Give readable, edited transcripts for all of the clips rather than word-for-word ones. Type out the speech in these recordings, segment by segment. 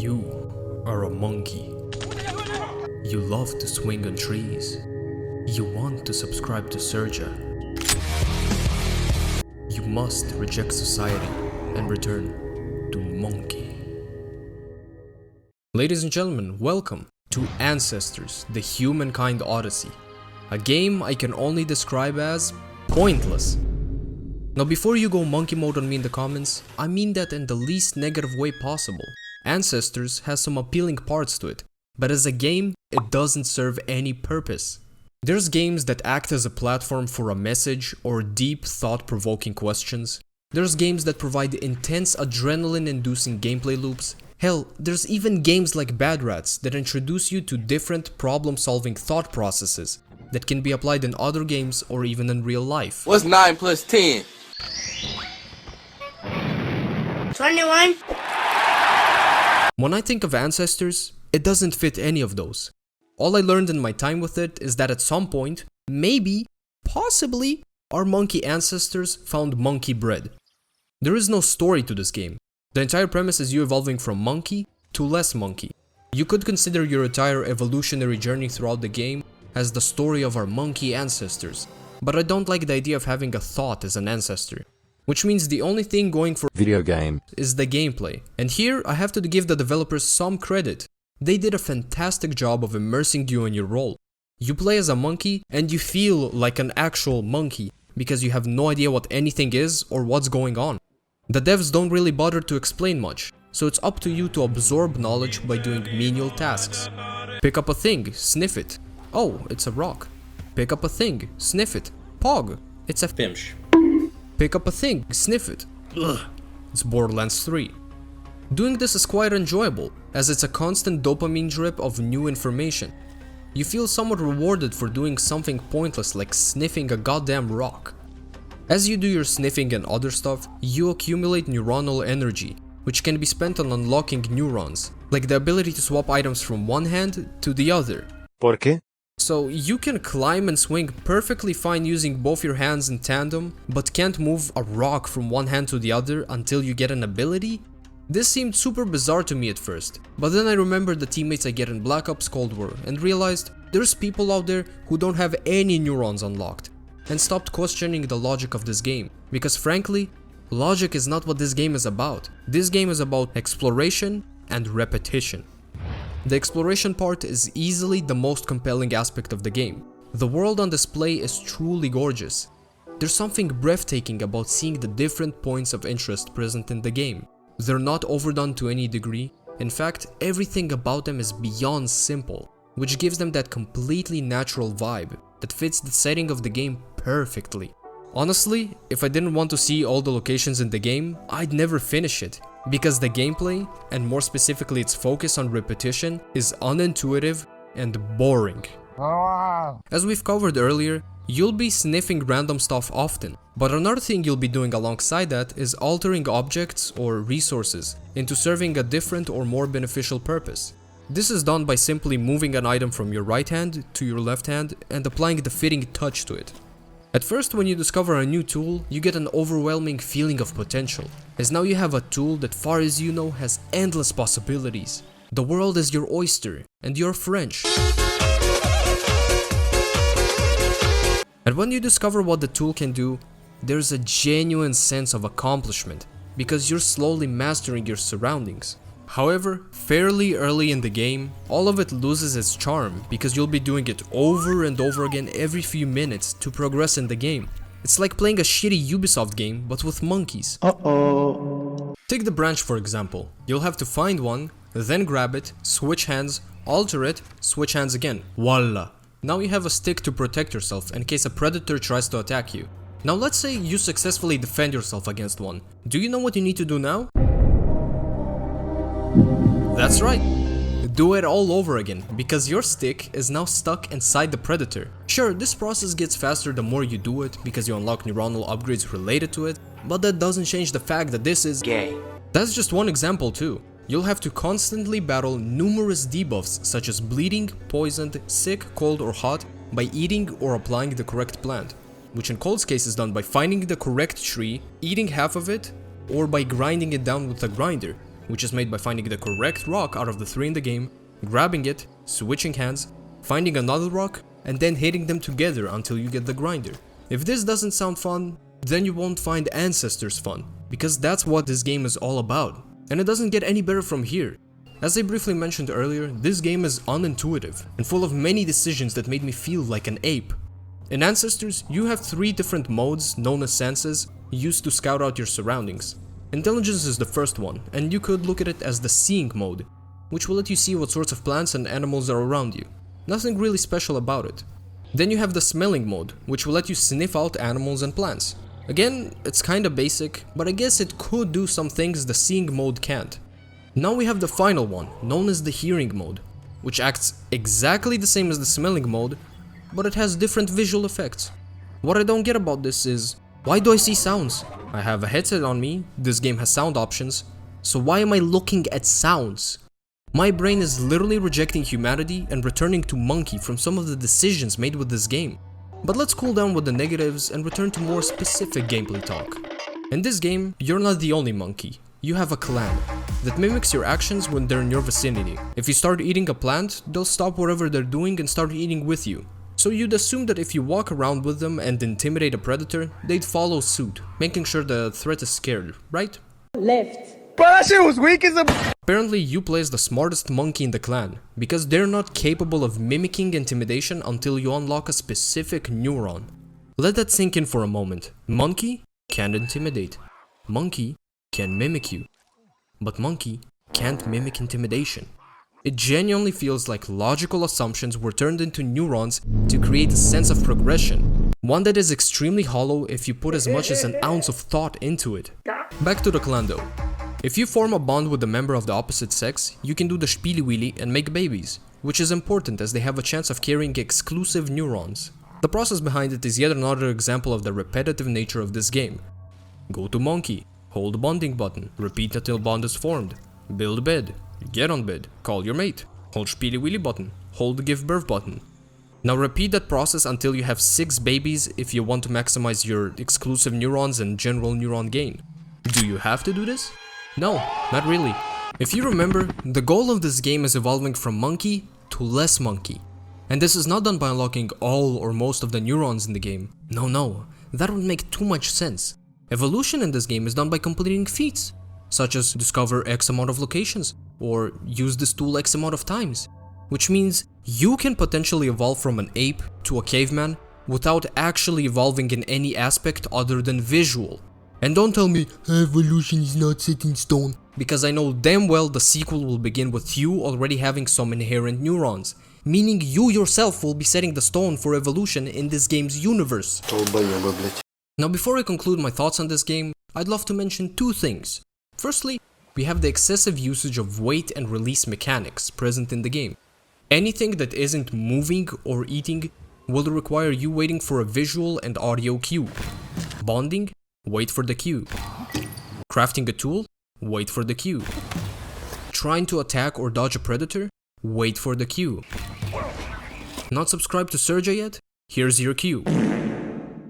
You are a monkey. You love to swing on trees. You want to subscribe to Serjuh. You must reject society and return to Monke. Ladies and gentlemen, welcome to Ancestors, the Humankind Odyssey, a game I can only describe as pointless. Now before you go monkey mode on me in the comments, I mean that in the least negative way possible. Ancestors has some appealing parts to it, but as a game, it doesn't serve any purpose. There's games that act as a platform for a message or deep thought-provoking questions. There's games that provide intense adrenaline-inducing gameplay loops. Hell, there's even games like Bad Rats that introduce you to different problem-solving thought processes that can be applied in other games or even in real life. What's 9 plus 10? 21. When I think of Ancestors, it doesn't fit any of those. All I learned in my time with it is that at some point, maybe, possibly, our monkey ancestors found monkey bread. There is no story to this game. The entire premise is you evolving from monkey to less monkey. You could consider your entire evolutionary journey throughout the game as the story of our monkey ancestors, but I don't like the idea of having a thought as an ancestor. Which means the only thing going for video game is the gameplay. And here I have to give the developers some credit. They did a fantastic job of immersing you in your role. You play as a monkey and you feel like an actual monkey because you have no idea what anything is or what's going on. The devs don't really bother to explain much, so it's up to you to absorb knowledge by doing menial tasks. Pick up a thing, sniff it. Oh, it's a rock. Pick up a thing, sniff it. Pog, it's a finch. Pick up a thing, sniff it. Ugh, it's Borderlands 3. Doing this is quite enjoyable, as it's a constant dopamine drip of new information. You feel somewhat rewarded for doing something pointless like sniffing a goddamn rock. As you do your sniffing and other stuff, you accumulate neuronal energy, which can be spent on unlocking neurons, like the ability to swap items from one hand to the other. ¿Por qué? So you can climb and swing perfectly fine using both your hands in tandem, but can't move a rock from one hand to the other until you get an ability? This seemed super bizarre to me at first, but then I remembered the teammates I get in Black Ops Cold War and realized there's people out there who don't have any neurons unlocked, and stopped questioning the logic of this game, because frankly, logic is not what this game is about. This game is about exploration and repetition. The exploration part is easily the most compelling aspect of the game. The world on display is truly gorgeous. There's something breathtaking about seeing the different points of interest present in the game. They're not overdone to any degree. In fact, everything about them is beyond simple, which gives them that completely natural vibe that fits the setting of the game perfectly. Honestly, if I didn't want to see all the locations in the game, I'd never finish it, because the gameplay, and more specifically its focus on repetition, is unintuitive and boring. As we've covered earlier, you'll be sniffing random stuff often, but another thing you'll be doing alongside that is altering objects or resources into serving a different or more beneficial purpose. This is done by simply moving an item from your right hand to your left hand and applying the fitting touch to it. At first, when you discover a new tool, you get an overwhelming feeling of potential, as now you have a tool that, far as you know, has endless possibilities. The world is your oyster, and you're French. And when you discover what the tool can do, there's a genuine sense of accomplishment, because you're slowly mastering your surroundings. However, fairly early in the game, all of it loses its charm because you'll be doing it over and over again every few minutes to progress in the game. It's like playing a shitty Ubisoft game but with monkeys. Take the branch for example. You'll have to find one, then grab it, switch hands, alter it, switch hands again. Voila! Now you have a stick to protect yourself in case a predator tries to attack you. Now let's say you successfully defend yourself against one. Do you know what you need to do now? That's right, do it all over again, because your stick is now stuck inside the predator. Sure, this process gets faster the more you do it, because you unlock neuronal upgrades related to it, but that doesn't change the fact that this is Gay. That's just one example too. You'll have to constantly battle numerous debuffs such as bleeding, poisoned, sick, cold or hot by eating or applying the correct plant, which in Cold's case is done by finding the correct tree, eating half of it, or by grinding it down with a grinder. which is made by finding the correct rock out of the 3 in the game, grabbing it, switching hands, finding another rock, and then hitting them together until you get the grinder. If this doesn't sound fun, then you won't find Ancestors fun, because that's what this game is all about. And it doesn't get any better from here. As I briefly mentioned earlier, this game is unintuitive and full of many decisions that made me feel like an ape. In Ancestors, you have 3 different modes known as senses used to scout out your surroundings. Intelligence is the first one, and you could look at it as the seeing mode, which will let you see what sorts of plants and animals are around you. Nothing really special about it. Then you have the smelling mode, which will let you sniff out animals and plants. Again, it's kinda basic, but I guess it could do some things the seeing mode can't. Now we have the final one, known as the hearing mode, which acts exactly the same as the smelling mode, but it has different visual effects. What I don't get about this is, why do I see sounds? I have a headset on me, this game has sound options, so why am I looking at sounds? My brain is literally rejecting humanity and returning to Monke from some of the decisions made with this game. But let's cool down with the negatives and return to more specific gameplay talk. In this game, you're not the only monkey. You have a clan that mimics your actions when they're in your vicinity. If you start eating a plant, they'll stop whatever they're doing and start eating with you. So you'd assume that if you walk around with them and intimidate a predator, they'd follow suit, making sure the threat is scared, right? Left. Bro, that shit was weak as a. Apparently you play as the smartest monkey in the clan, because they're not capable of mimicking intimidation until you unlock a specific neuron. Let that sink in for a moment. Monkey can't intimidate. Monkey can mimic you. But Monkey can't mimic intimidation. It genuinely feels like logical assumptions were turned into neurons to create a sense of progression. One that is extremely hollow if you put as much as an ounce of thought into it. Back to the clan though. If you form a bond with a member of the opposite sex, you can do the Spieli Wheelie and make babies, which is important as they have a chance of carrying exclusive neurons. The process behind it is yet another example of the repetitive nature of this game. Go to Monkey, hold the bonding button, repeat until bond is formed, build bed, get on bed, call your mate, hold Spieli Wheelie button, hold the give birth button. Now repeat that process until you have 6 babies if you want to maximize your exclusive neurons and general neuron gain. Do you have to do this? No, not really. If you remember, the goal of this game is evolving from monkey to less monkey. And this is not done by unlocking all or most of the neurons in the game. No, that would make too much sense. Evolution in this game is done by completing feats, such as discover X amount of locations, or use this tool X amount of times. Which means you can potentially evolve from an ape to a caveman without actually evolving in any aspect other than visual. And don't tell me evolution is not set in stone, because I know damn well the sequel will begin with you already having some inherent neurons, meaning you yourself will be setting the stone for evolution in this game's universe. Now before I conclude my thoughts on this game, I'd love to mention 2 things. Firstly, we have the excessive usage of wait and release mechanics present in the game. Anything that isn't moving or eating will require you waiting for a visual and audio cue. Bonding? Wait for the cue. Crafting a tool? Wait for the cue. Trying to attack or dodge a predator? Wait for the cue. Not subscribed to Serjuh yet? Here's your cue.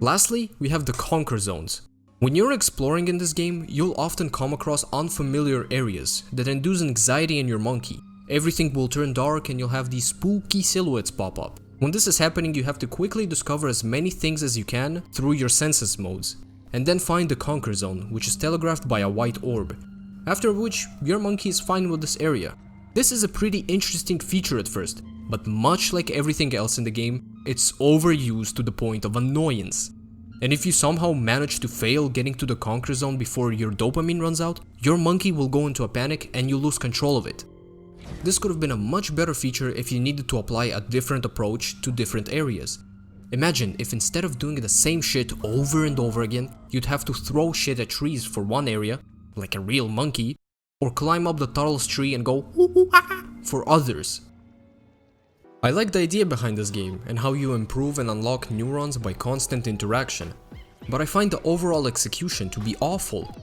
Lastly, we have the conquer zones. When you're exploring in this game, you'll often come across unfamiliar areas that induce anxiety in your monkey. Everything will turn dark and you'll have these spooky silhouettes pop up. When this is happening, you have to quickly discover as many things as you can through your senses modes, and then find the conquer zone, which is telegraphed by a white orb, after which your monkey is fine with this area. This is a pretty interesting feature at first, but much like everything else in the game, it's overused to the point of annoyance. And if you somehow manage to fail getting to the conquer zone before your dopamine runs out, your monkey will go into a panic and you lose control of it. This could have been a much better feature if you needed to apply a different approach to different areas. Imagine if instead of doing the same shit over and over again, you'd have to throw shit at trees for one area, like a real monkey, or climb up the tallest tree and go for others. I like the idea behind this game and how you improve and unlock neurons by constant interaction, but I find the overall execution to be awful.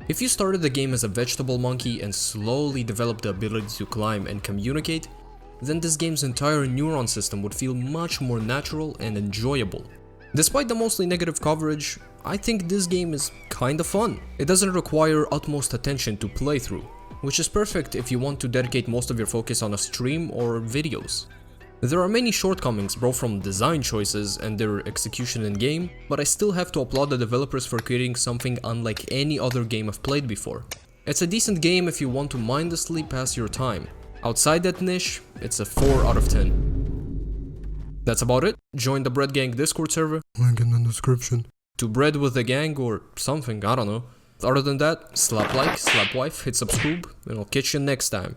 If you started the game as a vegetable monkey and slowly developed the ability to climb and communicate, then this game's entire neuron system would feel much more natural and enjoyable. Despite the mostly negative coverage, I think this game is kinda fun. It doesn't require utmost attention to play through. which is perfect if you want to dedicate most of your focus on a stream or videos. There are many shortcomings both from design choices and their execution in game, but I still have to applaud the developers for creating something unlike any other game I've played before. It's a decent game if you want to mindlessly pass your time. Outside that niche, it's a 4 out of 10. That's about it. Join the Bread Gang Discord server, link in the description, to bread with the gang or something, I don't know. Other than that, slap like, slap wife, hit subscribe, and I'll catch you next time.